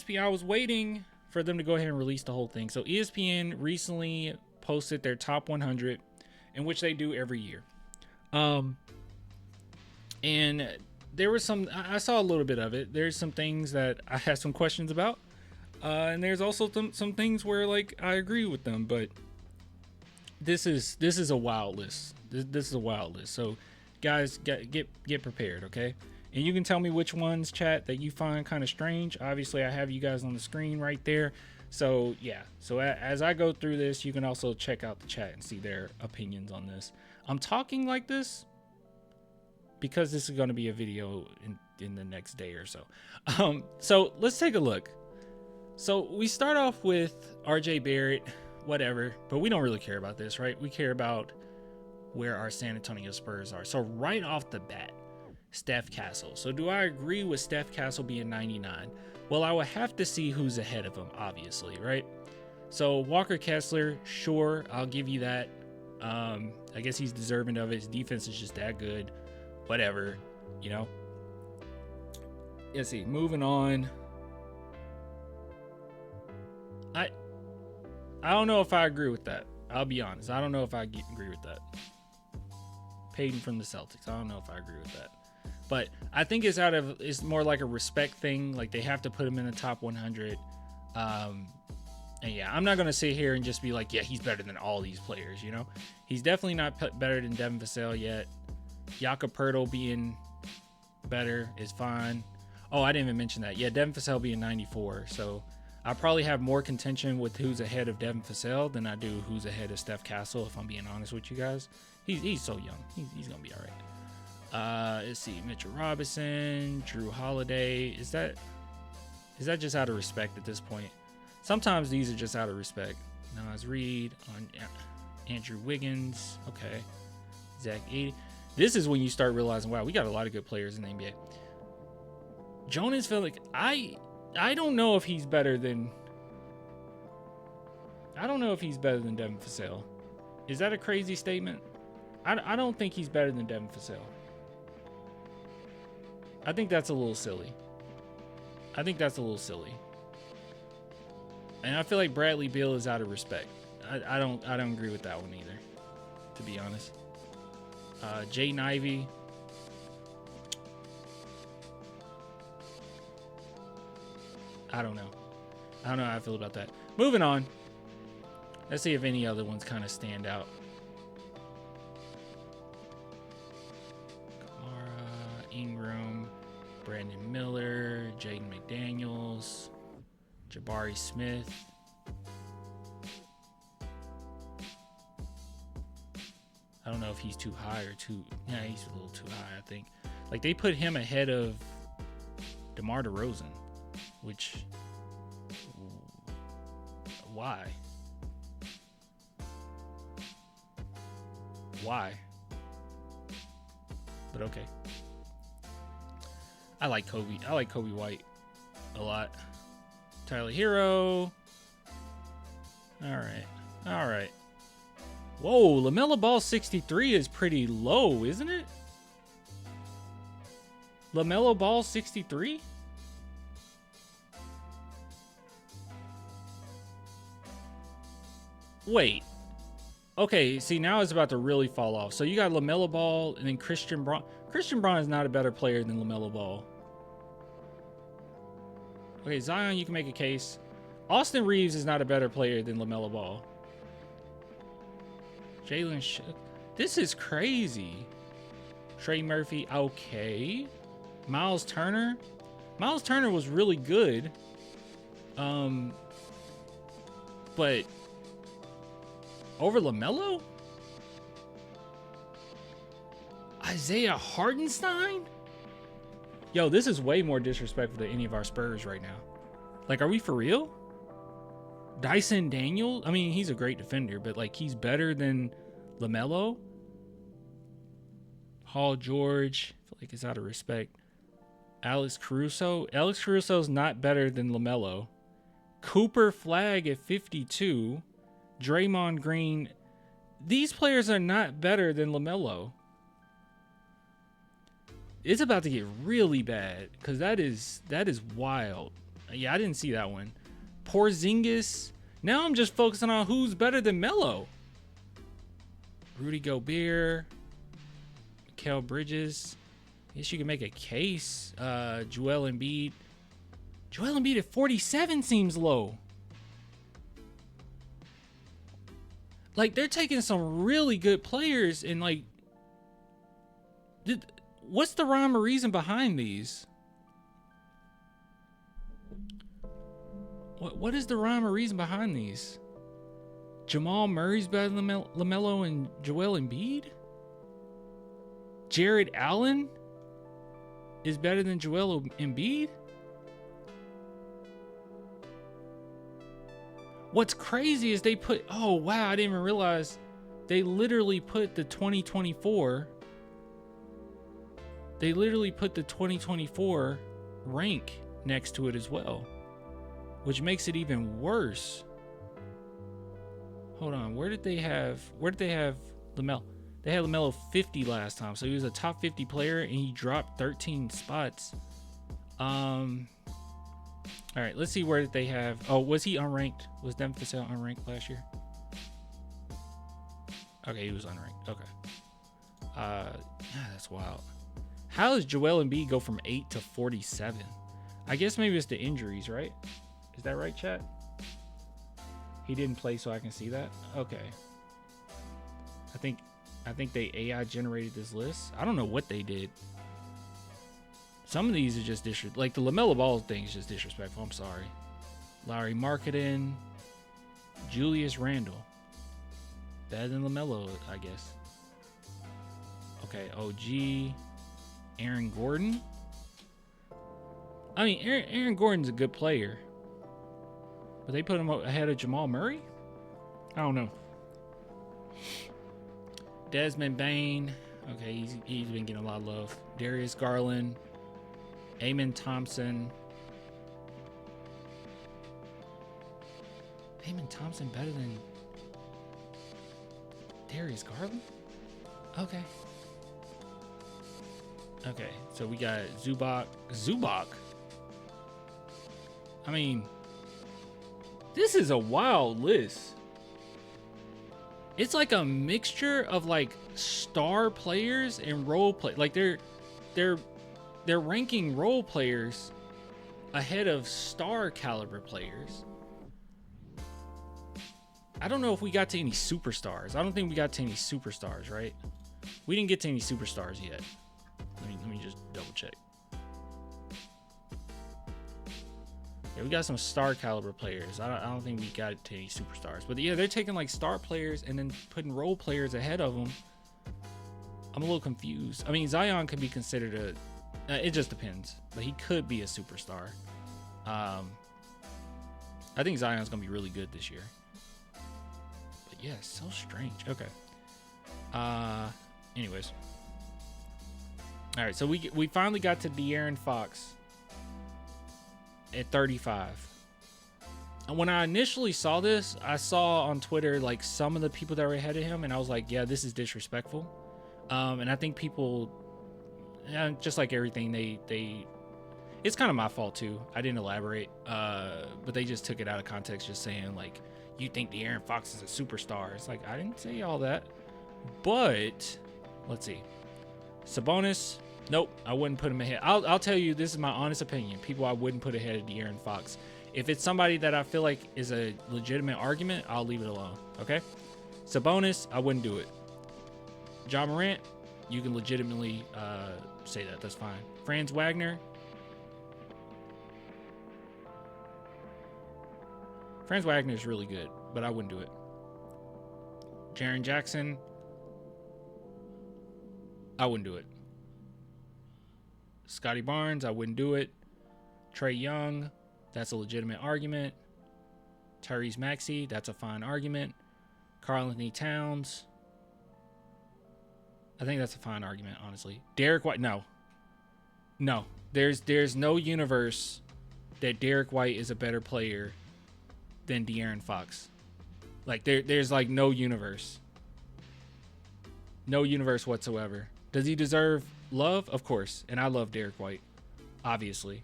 ESPN, I was waiting for them to go ahead and release the whole thing. So ESPN recently posted their top 100, in which they do every year. And there was some, I saw a little bit of it. There's some things that I have some questions about. And there's also some things where like I agree with them, but this is a wild list. This is a wild list. So guys, get prepared, okay? And you can tell me which ones, chat, that you find kind of strange. Obviously, I have you guys on the screen right there. So yeah, so as I go through this, you can also check out the chat and see their opinions on this. I'm talking like this because this is going to be a video in the next day or so. So let's take a look. So we start off with RJ Barrett, whatever, but we don't really care about this, right? We care about where our San Antonio Spurs are. So right off the bat, Steph Castle. So do I agree with Steph Castle being 99? Well, I would have to see who's ahead of him, obviously, right? So Walker Kessler, sure, I'll give you that. I guess he's deserving of it. His defense is just that good. Whatever, you know. Let's see, moving on. I don't know if I agree with that. I'll be honest. I don't know if I agree with that. Payton from the Celtics. I don't know if I agree with that. But I think it's more like a respect thing. Like they have to put him in the top 100. And yeah, I'm not going to sit here and just be like, yeah, he's better than all these players, you know? He's definitely not better than Devin Vassell yet. Jakob Poeltl being better is fine. Oh, I didn't even mention that. Yeah, Devin Vassell being 94. So I probably have more contention with who's ahead of Devin Vassell than I do who's ahead of Steph Castle, if I'm being honest with you guys. He's so young. He's going to be all right. Let's see. Mitchell Robinson, Drew Holiday. Is that just out of respect at this point? Sometimes these are just out of respect. Nas Reed, Andrew Wiggins. Okay. Zach Edey. This is when you start realizing, wow, we got a lot of good players in the NBA. Jonas Phillips, I don't know if he's better than Devin Vassell. Is that a crazy statement? I don't think he's better than Devin Vassell. I think that's a little silly. And I feel like Bradley Beal is out of respect. I don't agree with that one either, to be honest. Jaden Ivey. I don't know how I feel about that. Moving on. Let's see if any other ones kind of stand out. Kamara, Ingram, Brandon Miller, Jaden McDaniels, Jabari Smith. I don't know if he's too high or too... Yeah, he's a little too high, I think. Like, they put him ahead of DeMar DeRozan, which... Why? But okay. I like Kobe White a lot. Tyler Hero. All right. Whoa, LaMelo Ball 63 is pretty low, isn't it? LaMelo Ball 63? Wait. Okay, see, now it's about to really fall off. So you got LaMelo Ball and then Christian Braun. Christian Braun is not a better player than LaMelo Ball. Okay, Zion, you can make a case. Austin Reeves is not a better player than LaMelo Ball. Jalen Shook. This is crazy. Trey Murphy, okay. Miles Turner. Miles Turner was really good. But over LaMelo? Isaiah Hartenstein? Yo, this is way more disrespectful than any of our Spurs right now. Like, are we for real? Dyson Daniel? I mean, he's a great defender, but like, he's better than LaMelo? Hall George, I feel like it's out of respect. Alex Caruso? Alex Caruso's not better than LaMelo. Cooper Flag at 52. Draymond Green. These players are not better than LaMelo. It's about to get really bad because that is wild. Yeah, I didn't see that one. Porzingis. Now I'm just focusing on who's better than Melo. Rudy Gobert. Mikal Bridges. I guess you can make a case. Joel Embiid. Joel Embiid at 47 seems low. Like, they're taking some really good players and, like, what's the rhyme or reason behind these? What is the rhyme or reason behind these? Jamal Murray's better than LaMelo and Joel Embiid? Jared Allen is better than Joel Embiid? What's crazy is they put... Oh, wow, I didn't even realize they literally put the 2024... They literally put the 2024 rank next to it as well, which makes it even worse. Hold on, where did they have LaMelo? They had LaMelo 50 last time, so he was a top 50 player and he dropped 13 spots. All right, let's see where did they have. Oh, was he unranked? Was Devin Vassell unranked last year? Okay, he was unranked. Okay. That's wild. How does Joel Embiid go from 8 to 47? I guess maybe it's the injuries, right? Is that right, chat? He didn't play, so I can see that. Okay. I think they AI generated this list. I don't know what they did. Some of these are just disrespectful. Like the LaMelo Ball thing is just disrespectful. I'm sorry. Larry Marketing, Julius Randle. Better than LaMelo, I guess. Okay, OG. Aaron Gordon. I mean, Aaron Gordon's a good player, but they put him ahead of Jamal Murray? I don't know. Desmond Bane. Okay, he's been getting a lot of love. Darius Garland. Amen Thompson. Amen Thompson better than Darius Garland? Okay. Okay, so we got Zubac. I mean, this is a wild list. It's like a mixture of like star players and role play. Like they're ranking role players ahead of star caliber players. I don't know if we got to any superstars. I don't think we got to any superstars, right? We didn't get to any superstars yet. Let me just double check. Yeah, we got some star caliber players. I don't think we got to any superstars. But yeah, they're taking like star players and then putting role players ahead of them. I'm a little confused. I mean, Zion could be considered it just depends. But he could be a superstar. I think Zion's going to be really good this year. But yeah, it's so strange. Okay. Anyways. All right, so we finally got to De'Aaron Fox at 35. And when I initially saw this, I saw on Twitter like some of the people that were ahead of him, and I was like, yeah, this is disrespectful. And I think people, just like everything, they it's kind of my fault too. I didn't elaborate, but they just took it out of context, just saying like, you think De'Aaron Fox is a superstar. It's like, I didn't say all that. But let's see. Sabonis, nope, I wouldn't put him ahead. I'll tell you, this is my honest opinion. People I wouldn't put ahead of De'Aaron Fox. If it's somebody that I feel like is a legitimate argument, I'll leave it alone. Okay? Sabonis, I wouldn't do it. Ja Morant, you can legitimately say that. That's fine. Franz Wagner. Franz Wagner is really good, but I wouldn't do it. Jaren Jackson, I wouldn't do it. Scotty Barnes, I wouldn't do it. Trae Young, that's a legitimate argument. Tyrese Maxey, that's a fine argument. Karl-Anthony Towns, I think that's a fine argument, honestly. Derek White, no. There's no universe that Derek White is a better player than De'Aaron Fox. Like there's like no universe. No universe whatsoever. Does he deserve love? Of course. And I love Derek White, obviously.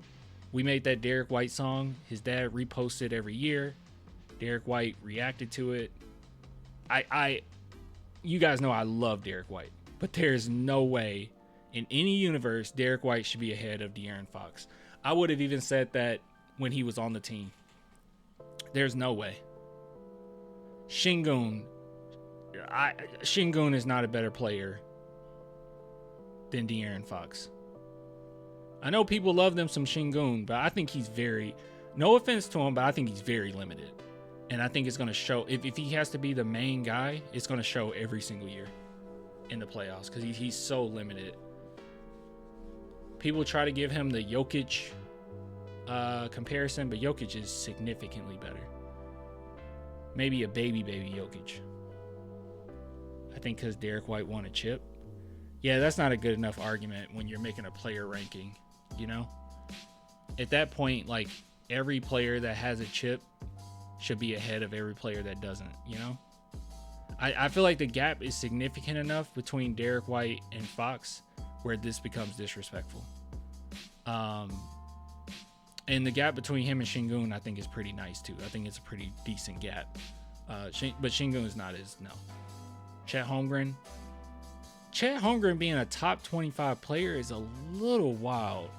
We made that Derek White song. His dad reposted every year. Derek White reacted to it. You guys know I love Derek White, but there's no way in any universe Derek White should be ahead of De'Aaron Fox. I would have even said that when he was on the team. There's no way. Şengün is not a better player than De'Aaron Fox. I know people love them some Şengün, but I think he's very, no offense to him, but I think he's very limited. And I think it's going to show, if he has to be the main guy, it's going to show every single year in the playoffs because he's so limited. People try to give him the Jokic comparison, but Jokic is significantly better. Maybe a baby Jokic. I think because Derek White won a chip. Yeah, that's not a good enough argument when you're making a player ranking, you know? At that point, like, every player that has a chip should be ahead of every player that doesn't, you know? I feel like the gap is significant enough between Derek White and Fox where this becomes disrespectful. And the gap between him and Şengün, I think, is pretty nice, too. I think it's a pretty decent gap. But Şengün is not as, no. Chet Holmgren being a top 25 player is a little wild.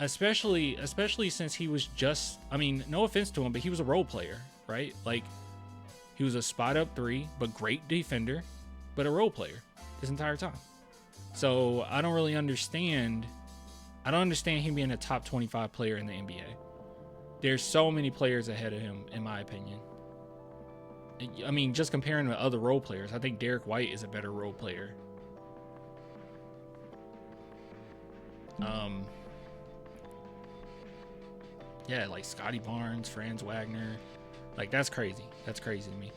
Especially since he was just, I mean, no offense to him, but he was a role player, right? Like, he was a spot up three, but great defender, but a role player this entire time. So I don't really understand. I don't understand him being a top 25 player in the NBA. There's so many players ahead of him, in my opinion. I mean, just comparing to other role players, I think Derek White is a better role player. Yeah, like Scotty Barnes, Franz Wagner. Like, that's crazy. That's crazy to me.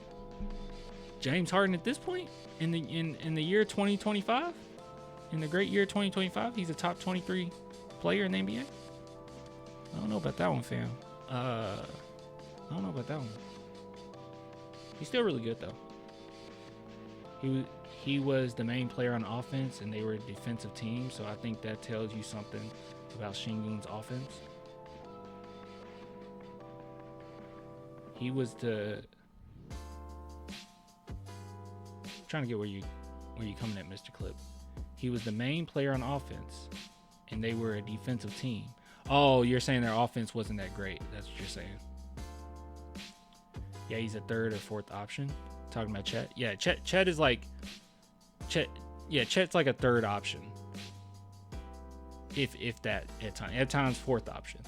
James Harden at this point in the year 2025, in the great year 2025, he's a top 23 player in the NBA. I don't know about that one, fam. I don't know about that one. He's still really good though. He was the main player on offense, and they were a defensive team, so I think that tells you something about Şengün's offense. He was the, trying to get where you coming at, Mr. Clip. He was the main player on offense, and they were a defensive team. Oh, you're saying their offense wasn't that great. That's what you're saying. Yeah, he's a third or fourth option. Talking about Chet. Yeah, Chet is like, Chet's like a third option. If that at times fourth option.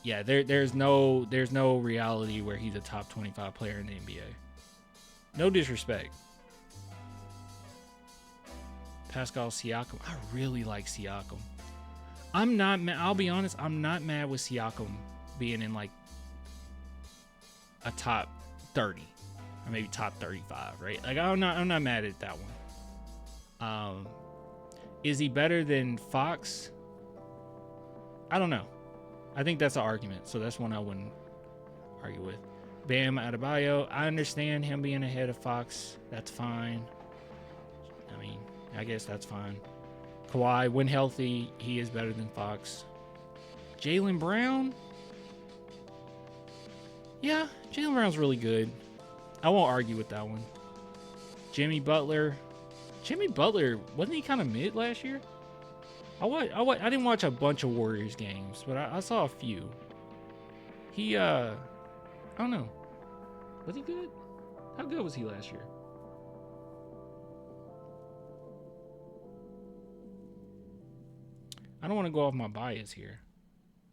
Yeah, there's no reality where he's a top 25 player in the NBA. No disrespect. Pascal Siakam. I really like Siakam. I'm not mad. I'll be honest. I'm not mad with Siakam being in like a top 30 or maybe top 35, right? Like, I'm not mad at that one. Is he better than Fox? I don't know. I think that's an argument, so that's one I wouldn't argue with. Bam Adebayo, I understand him being ahead of Fox. That's fine. I mean, I guess that's fine. Kawhi, when healthy, he is better than Fox. Jaylen Brown? Yeah, Jaylen Brown's really good. I won't argue with that one. Jimmy Butler, wasn't he kind of mid last year? I didn't watch a bunch of Warriors games, but I saw a few. He, I don't know. Was he good? How good was he last year? I don't want to go off my bias here.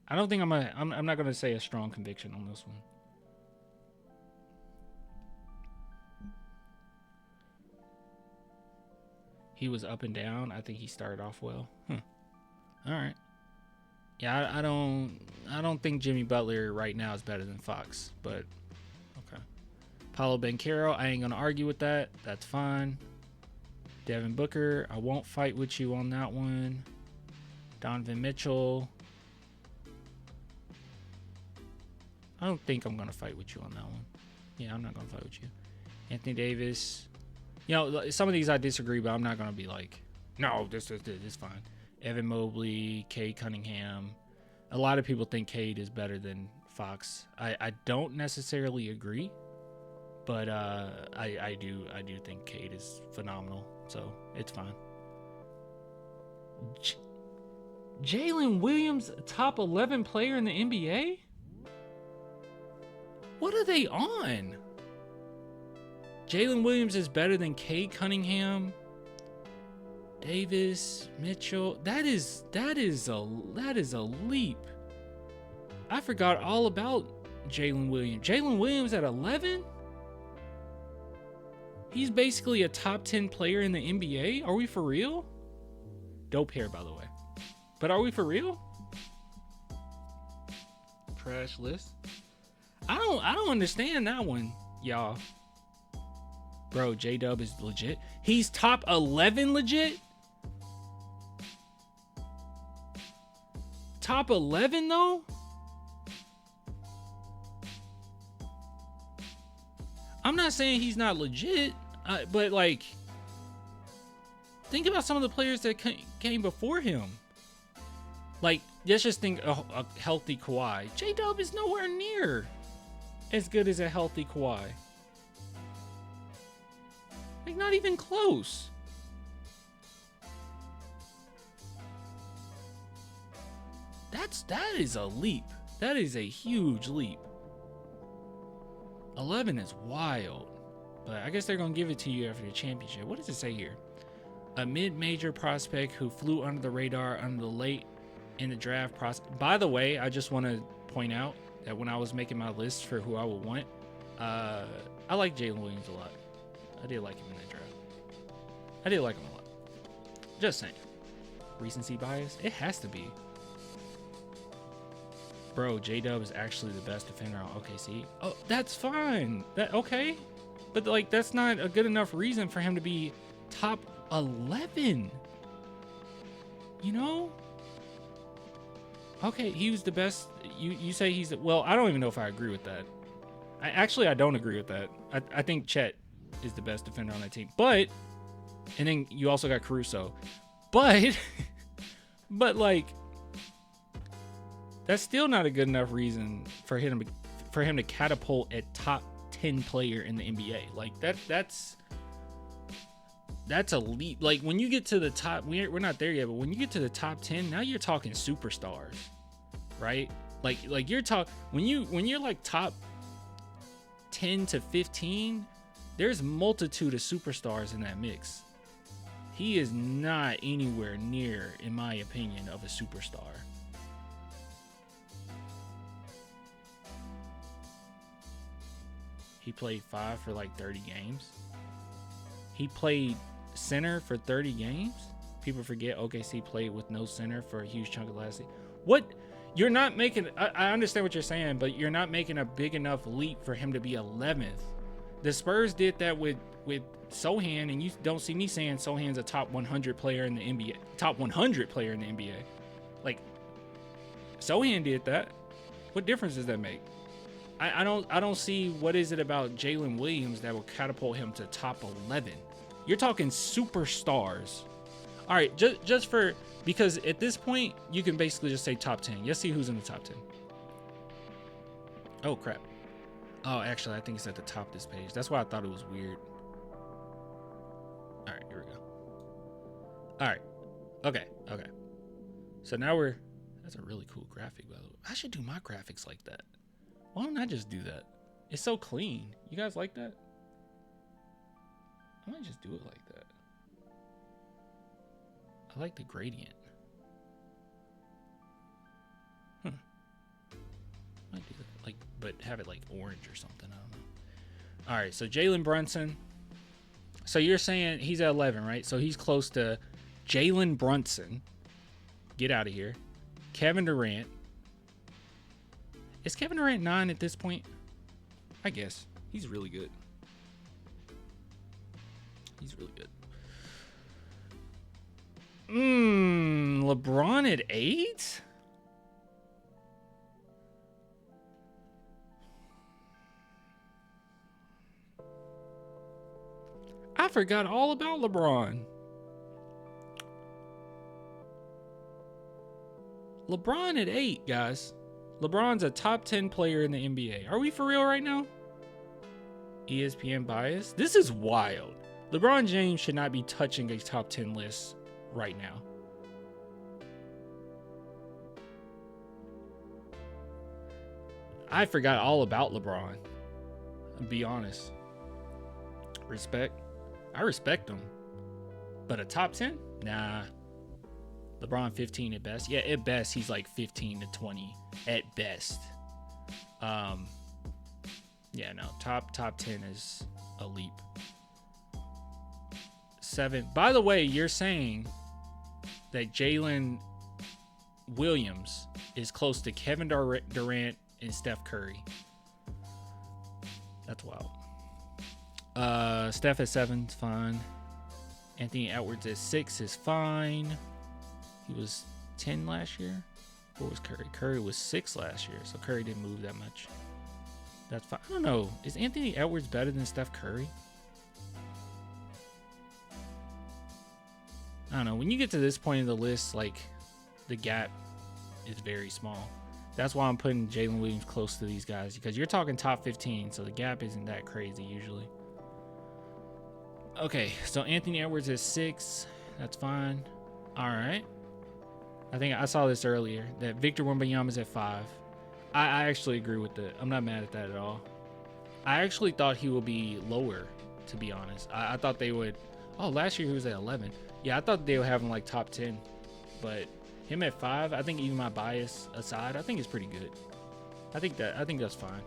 I don't think I'm not going to say a strong conviction on this one. He was up and down. I think he started off well. All right. Yeah, I don't think Jimmy Butler right now is better than Fox, but okay. Paolo Banchero, I ain't gonna argue with that. That's fine. Devin Booker, I won't fight with you on that one. Donovan Mitchell, I don't think I'm gonna fight with you on that one. Yeah, I'm not gonna fight with you. Anthony Davis, you know, some of these I disagree, but I'm not gonna be like, no, this is fine. Evan Mobley, Kay Cunningham. A lot of people think Cade is better than Fox. I don't necessarily agree, but I do think Cade is phenomenal. So it's fine. Jalen Williams, top 11 player in the NBA? What are they on? Jalen Williams is better than Cade Cunningham, Davis, Mitchell. That is a leap. I forgot all about Jalen Williams. Jalen Williams at 11? He's basically a top 10 player in the NBA. Are we for real? Dope hair, by the way. But are we for real? Trash list. I don't understand that one, y'all. Bro, J-Dub is legit. He's top 11 legit? Top 11 though? I'm not saying he's not legit, but like, think about some of the players that came before him. Like, let's just think a healthy Kawhi. J-Dub is nowhere near as good as a healthy Kawhi. Like, not even close. That is a leap. That is a huge leap. 11 is wild. But I guess they're going to give it to you after the championship. What does it say here? A mid-major prospect who flew under the radar under the late in the draft process. By the way, I just want to point out that when I was making my list for who I would want, I like Jalen Williams a lot. I did like him in that draft. I did like him a lot. Just saying. Recency bias? It has to be. Bro, J-Dub is actually the best defender on OKC. Oh, that's fine. Okay. But, like, that's not a good enough reason for him to be top 11. You know? Okay, he was the best. You say he's... Well, I don't even know if I agree with that. I don't agree with that. I think Chet is the best defender on that team. But... And then you also got Caruso. But... But, like... That's still not a good enough reason for him to catapult at top 10 player in the NBA. Like that's a leap. Like when you get to the top, we're not there yet, but when you get to the top 10, now you're talking superstars, right? Like you're when you're like top 10 to 15, there's multitude of superstars in that mix. He is not anywhere near, in my opinion, of a superstar. He played 5 for like 30 games. He played center for 30 games. People forget OKC played with no center for a huge chunk of last season. What? You're not making... I understand what you're saying, but you're not making a big enough leap for him to be 11th. The Spurs did that with Sohan, and you don't see me saying Sohan's a top 100 player in the NBA. Top 100 player in the NBA. Like, Sohan did that. What difference does that make? I don't see what is it about Jalen Williams that will catapult him to top 11. You're talking superstars. All right, just for, because at this point you can basically just say top 10. Let's see who's in the top 10. Oh crap. Oh, actually, I think it's at the top of this page. That's why I thought it was weird. All right, here we go. All right. Okay. So now that's a really cool graphic, by the way. I should do my graphics like that. Why don't I just do that? It's so clean. You guys like that? I might just do it like that. I like the gradient. Might do that. Like, but have it like orange or something. I don't know. All right, so Jalen Brunson. So you're saying he's at 11, right? So he's close to Jalen Brunson. Get out of here. Kevin Durant. Is Kevin Durant 9 at this point? I guess. He's really good. LeBron at 8? I forgot all about LeBron. LeBron at 8, guys. LeBron's a top 10 player in the NBA. Are we for real right now? ESPN bias? This is wild. LeBron James should not be touching a top 10 list right now. I forgot all about LeBron. I'll be honest. Respect. I respect him. But a top 10? Nah. LeBron 15 at best. Yeah, at best he's like 15 to 20 at best. Yeah, no. Top 10 is a leap. 7. By the way, you're saying that Jalen Williams is close to Kevin Durant and Steph Curry. That's wild. Steph at 7 is fine. Anthony Edwards at 6 is fine. He was 10 last year. What was Curry? Curry was 6 last year, so Curry didn't move that much. That's fine. I don't know. Is Anthony Edwards better than Steph Curry? I don't know. When you get to this point of the list, like, the gap is very small. That's why I'm putting Jalen Williams close to these guys, because you're talking top 15, so the gap isn't that crazy usually. Okay, so Anthony Edwards is 6. That's fine. All right. I think I saw this earlier, that Victor Wembanyama is at 5. I actually agree with it. I'm not mad at that at all. I actually thought he would be lower, to be honest. I thought they would. Oh, last year he was at 11. Yeah, I thought they would have him like top 10. But him at 5, I think even my bias aside, I think it's pretty good. I think that's fine.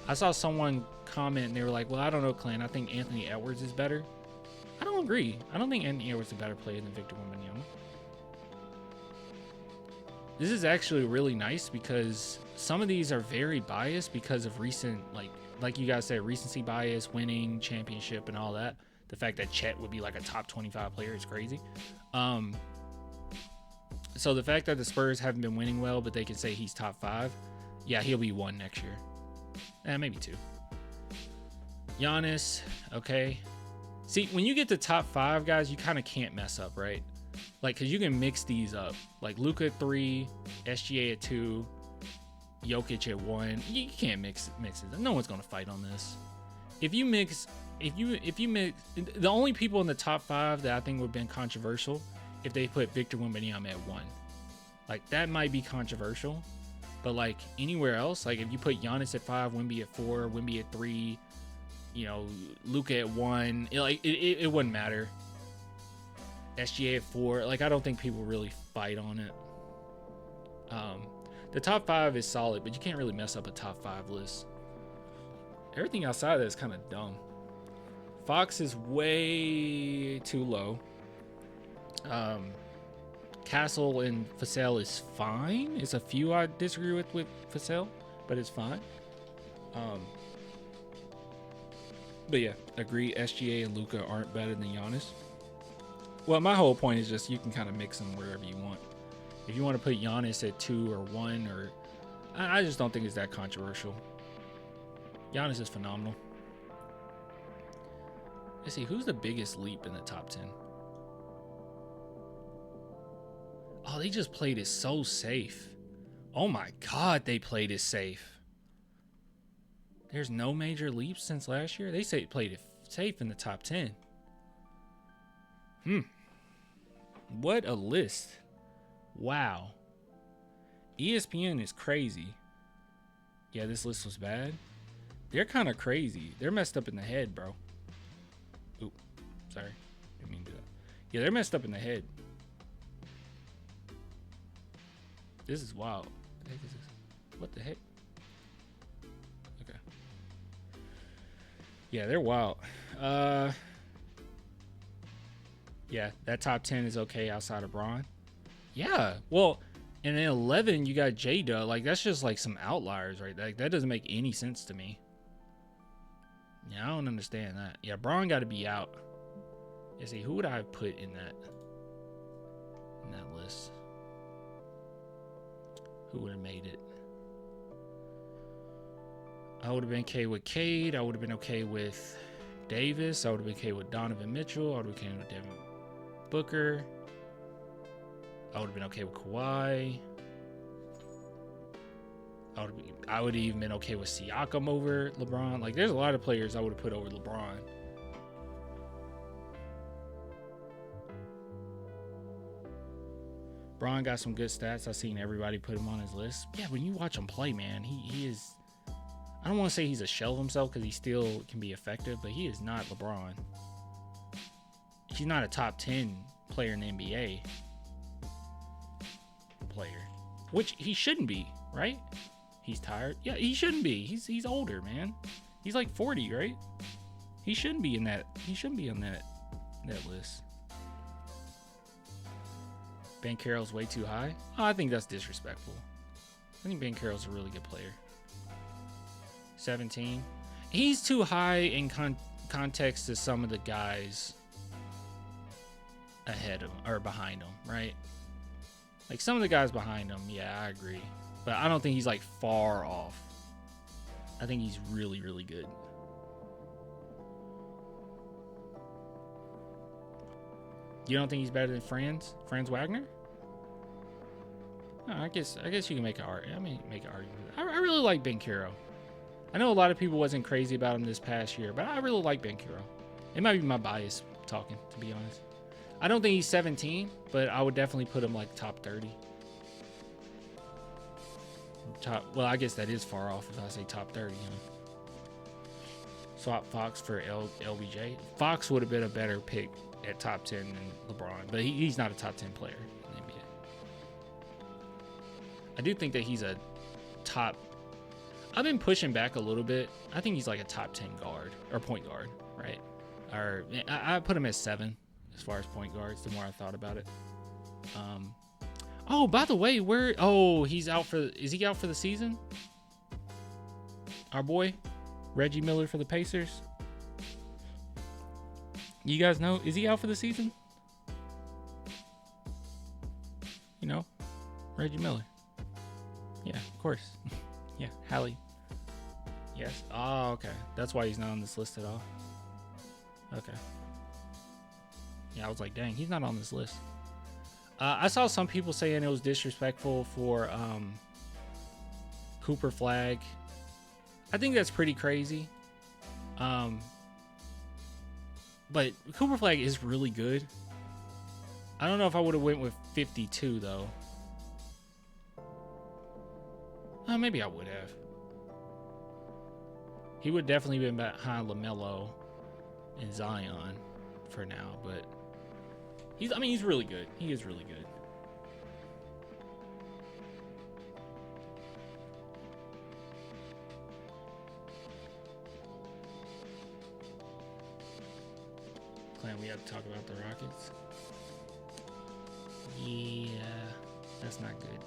I saw someone comment and they were like, well, I don't know, Clan. I think Anthony Edwards is better. I don't agree. I don't think Anthony Edwards is a better player than Victor Wembanyama. This is actually really nice because some of these are very biased because of recent, like you guys said, recency bias, winning, championship, and all that. The fact that Chet would be like a top 25 player is crazy. So the fact that the Spurs haven't been winning well, but they can say he's top 5, yeah, he'll be 1 next year. Maybe 2. Giannis, okay. See, when you get to top 5, guys, you kind of can't mess up, right? Like, because you can mix these up. Like, Luka at 3, SGA at 2, Jokic at 1. You can't mix it. No one's going to fight on this. If you mix, the only people in the top 5 that I think would have been controversial if they put Victor Wembanyama at 1. Like, that might be controversial. But, like, anywhere else, like, if you put Giannis at 5, Wemby at 4, Wemby at 3, you know, Luka at 1, it wouldn't matter. SGA at 4, like, I don't think people really fight on it. The top 5 is solid, but you can't really mess up a top 5 list. Everything outside of that is kind of dumb. Fox is way too low. Castle and Vassell is fine. It's a few I disagree with Vassell, but it's fine. But yeah, agree. SGA and Luka aren't better than Giannis. Well, my whole point is just you can kind of mix them wherever you want. If you want to put Giannis at 2 or 1, or I just don't think it's that controversial. Giannis is phenomenal. Let's see, who's the biggest leap in the top 10? Oh, they just played it so safe. Oh my God, they played it safe. There's no major leaps since last year. They say played it safe in the top 10. What a list. Wow. ESPN is crazy. Yeah, this list was bad. They're kind of crazy. They're messed up in the head, bro. Oop, sorry. Didn't mean to do that. Yeah, they're messed up in the head. This is wild. What the heck is this? What the heck? Okay. Yeah, they're wild. Yeah, that top 10 is okay outside of Braun. Yeah, well, and then 11, you got J-Dub. Like, that's just like some outliers, right? Like, that doesn't make any sense to me. Yeah, I don't understand that. Yeah, Braun got to be out. Let's see, who would I have put in that list? Who would have made it? I would have been okay with Cade. I would have been okay with Davis. I would have been okay with Donovan Mitchell. I would have been okay with Devin Booker. I would have been okay with Kawhi. I would have even been okay with Siakam over LeBron. Like, there's a lot of players I would have put over LeBron. LeBron got some good stats. I've seen everybody put him on his list. Yeah, when you watch him play, man, he is... I don't want to say he's a shell of himself because he still can be effective, but he is not LeBron. He's not a top 10 player in the NBA. Which he shouldn't be, right? He's tired. Yeah, he shouldn't be. He's older, man. He's like 40, right? He shouldn't be in that. He shouldn't be on that list. Ben Carroll's way too high. Oh, I think that's disrespectful. I think Ben Carroll's a really good player. 17. He's too high in context to some of the guys ahead of or behind him, right? Like some of the guys behind him, yeah, I agree. But I don't think he's like far off. I think he's really, really good. You don't think he's better than Franz Wagner? No, I guess you can make an argument. I mean, make an argument. I really like Ben Carroll. I know a lot of people wasn't crazy about him this past year, but I really like Ben Carroll. It might be my bias talking, to be honest. I don't think he's 17, but I would definitely put him like top 30. Well, I guess that is far off if I say top 30. Swap Fox for LBJ. Fox would have been a better pick at top 10 than LeBron, but he's not a top 10 player in the NBA. I do think that he's a top... I've been pushing back a little bit. I think he's like a top 10 guard or point guard, right? Or I put him at 7 as far as point guards. The more I thought about it. Oh, by the way, he's out for... Is he out for the season? Our boy, Reggie Miller for the Pacers. You guys know, is he out for the season? You know, Reggie Miller. Yeah, of course. Yeah, Hallie. Yes. Oh, okay. That's why he's not on this list at all. Okay. Yeah, I was like, dang, he's not on this list. I saw some people saying it was disrespectful for Cooper Flag. I think that's pretty crazy. But Cooper Flag is really good. I don't know if I would have went with 52 though. Maybe I would have. He would definitely been behind LaMelo and Zion for now, but he's really good. He is really good. Clan, we have to talk about the Rockets. Yeah, that's not good.